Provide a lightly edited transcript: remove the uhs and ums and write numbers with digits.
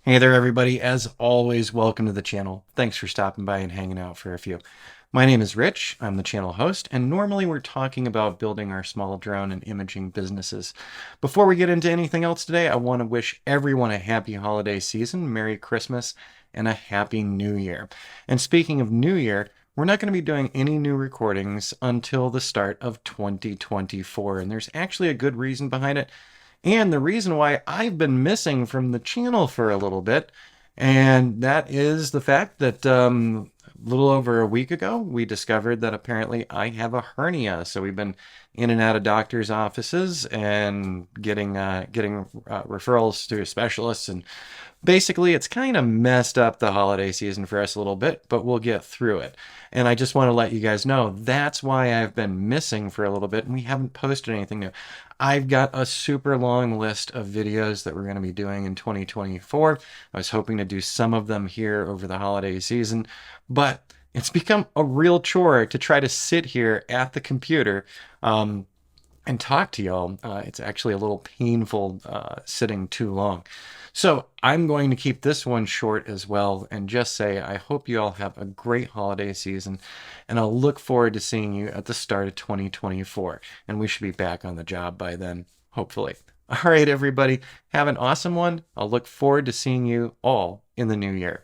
Hey there, everybody. As always, welcome to the channel. Thanks for stopping by and hanging out for a few. My name is Rich. I'm the channel host, and normally we're talking about building our small drone and imaging businesses. Before we get into anything else today, I want to wish everyone a happy holiday season, Merry Christmas, and a Happy New Year. And speaking of New Year, we're not going to be doing any new recordings until the start of 2024, and there's actually a good reason behind it and the reason why I've been missing from the channel for a little bit. And that is the fact that a little over a week ago, we discovered that apparently I have a hernia. So we've been in and out of doctors' offices and getting referrals to specialists, and basically it's kind of messed up the holiday season for us a little bit, but we'll get through it. And I just want to let you guys know that's why I've been missing for a little bit and we haven't posted anything new. I've got a super long list of videos that we're going to be doing in 2024. I was hoping to do some of them here over the holiday season, but it's become a real chore to try to sit here at the computer and talk to y'all. It's actually a little painful sitting too long. So I'm going to keep this one short as well and just say I hope you all have a great holiday season, and I'll look forward to seeing you at the start of 2024. And we should be back on the job by then, hopefully. All right, everybody, have an awesome one. I'll look forward to seeing you all in the new year.